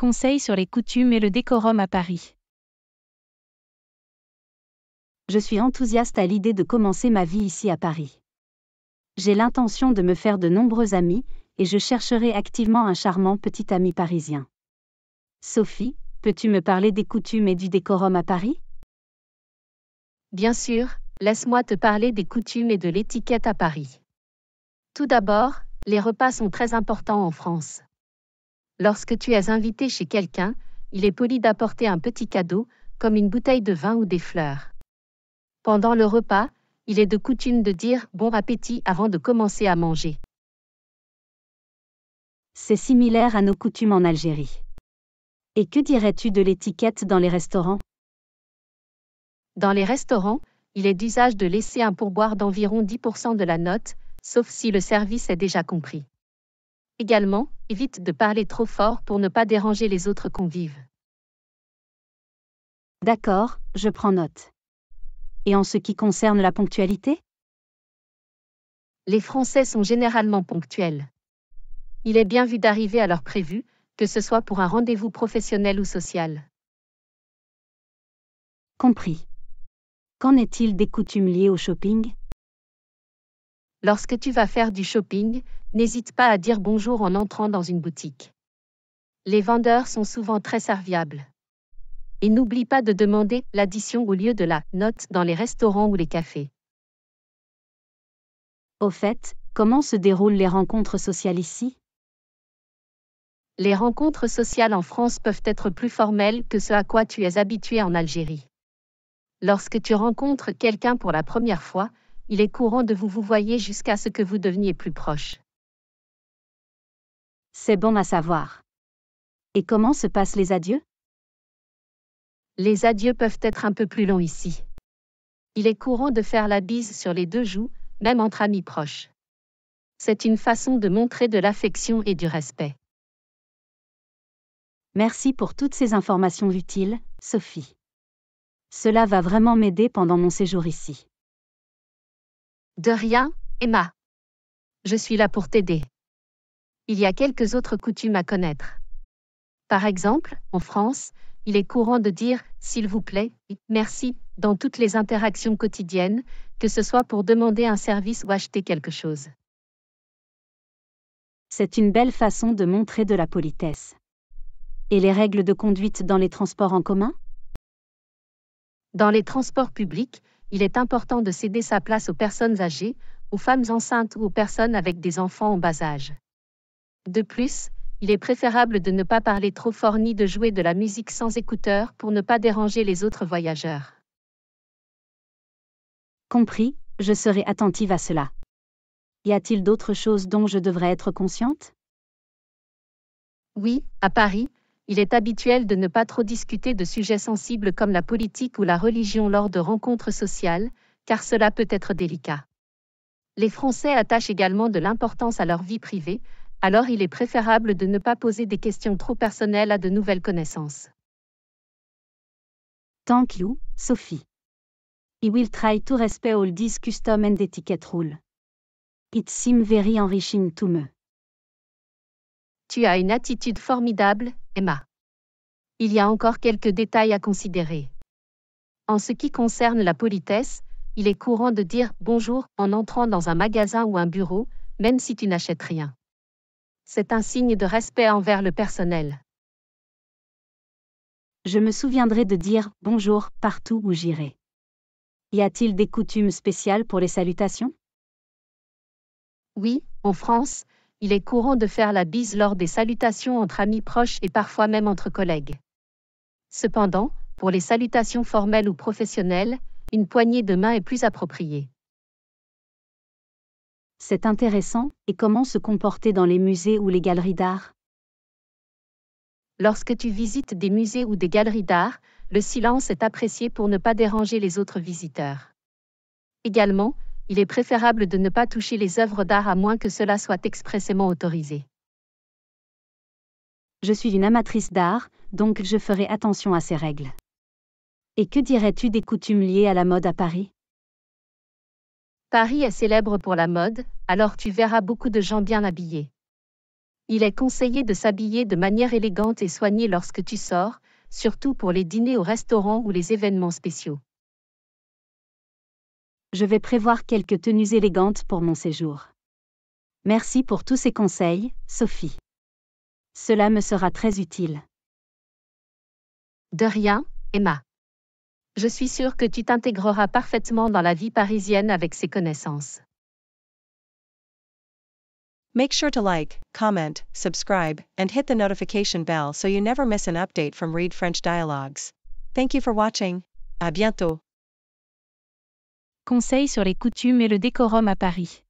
Conseils sur les coutumes et le décorum à Paris. Je suis enthousiaste à l'idée de commencer ma vie ici à Paris. J'ai l'intention de me faire de nombreux amis, et je chercherai activement un charmant petit ami parisien. Sophie, peux-tu me parler des coutumes et du décorum à Paris? Bien sûr, laisse-moi te parler des coutumes et de l'étiquette à Paris. Tout d'abord, les repas sont très importants en France. Lorsque tu es invité chez quelqu'un, il est poli d'apporter un petit cadeau, comme une bouteille de vin ou des fleurs. Pendant le repas, il est de coutume de dire « bon appétit » avant de commencer à manger. C'est similaire à nos coutumes en Algérie. Et que dirais-tu de l'étiquette dans les restaurants? Dans les restaurants, il est d'usage de laisser un pourboire d'environ 10% de la note, sauf si le service est déjà compris. Également, évite de parler trop fort pour ne pas déranger les autres convives. D'accord, je prends note. Et en ce qui concerne la ponctualité? Les Français sont généralement ponctuels. Il est bien vu d'arriver à l'heure prévue, que ce soit pour un rendez-vous professionnel ou social. Compris. Qu'en est-il des coutumes liées au shopping? Lorsque tu vas faire du shopping, n'hésite pas à dire bonjour en entrant dans une boutique. Les vendeurs sont souvent très serviables. Et n'oublie pas de demander l'addition au lieu de la note dans les restaurants ou les cafés. Au fait, comment se déroulent les rencontres sociales ici? Les rencontres sociales en France peuvent être plus formelles que ce à quoi tu es habitué en Algérie. Lorsque tu rencontres quelqu'un pour la première fois, il est courant de vous voyez jusqu'à ce que vous deveniez plus proches. C'est bon à savoir. Et comment se passent les adieux? Les adieux peuvent être un peu plus longs ici. Il est courant de faire la bise sur les deux joues, même entre amis proches. C'est une façon de montrer de l'affection et du respect. Merci pour toutes ces informations utiles, Sophie. Cela va vraiment m'aider pendant mon séjour ici. De rien, Emma. Je suis là pour t'aider. Il y a quelques autres coutumes à connaître. Par exemple, en France, il est courant de dire « s'il vous plaît » et « merci » dans toutes les interactions quotidiennes, que ce soit pour demander un service ou acheter quelque chose. C'est une belle façon de montrer de la politesse. Et les règles de conduite dans les transports en commun? Dans les transports publics, il est important de céder sa place aux personnes âgées, aux femmes enceintes ou aux personnes avec des enfants en bas âge. De plus, il est préférable de ne pas parler trop fort ni de jouer de la musique sans écouteurs pour ne pas déranger les autres voyageurs. Compris, je serai attentive à cela. Y a-t-il d'autres choses dont je devrais être consciente? Oui, à Paris, il est habituel de ne pas trop discuter de sujets sensibles comme la politique ou la religion lors de rencontres sociales, car cela peut être délicat. Les Français attachent également de l'importance à leur vie privée, alors il est préférable de ne pas poser des questions trop personnelles à de nouvelles connaissances. Thank you, Sophie. I will try to respect all these custom and etiquette rules. It seems very enriching to me. Tu as une attitude formidable, Emma. Il y a encore quelques détails à considérer. En ce qui concerne la politesse, il est courant de dire bonjour en entrant dans un magasin ou un bureau, même si tu n'achètes rien. C'est un signe de respect envers le personnel. Je me souviendrai de dire bonjour partout où j'irai. Y a-t-il des coutumes spéciales pour les salutations? Oui, en France, il est courant de faire la bise lors des salutations entre amis proches et parfois même entre collègues. Cependant, pour les salutations formelles ou professionnelles, une poignée de main est plus appropriée. C'est intéressant, et comment se comporter dans les musées ou les galeries d'art? Lorsque tu visites des musées ou des galeries d'art, le silence est apprécié pour ne pas déranger les autres visiteurs. Également, il est préférable de ne pas toucher les œuvres d'art à moins que cela soit expressément autorisé. Je suis une amatrice d'art, donc je ferai attention à ces règles. Et que dirais-tu des coutumes liées à la mode à Paris? Paris est célèbre pour la mode, alors tu verras beaucoup de gens bien habillés. Il est conseillé de s'habiller de manière élégante et soignée lorsque tu sors, surtout pour les dîners au restaurant ou les événements spéciaux. Je vais prévoir quelques tenues élégantes pour mon séjour. Merci pour tous ces conseils, Sophie. Cela me sera très utile. De rien, Emma. Je suis sûre que tu t'intégreras parfaitement dans la vie parisienne avec ces connaissances. Make sure to like, comment, subscribe, and hit the notification bell so you never miss an update from Read French Dialogues. Thank you for watching. À bientôt. Conseils sur les coutumes et le décorum à Paris.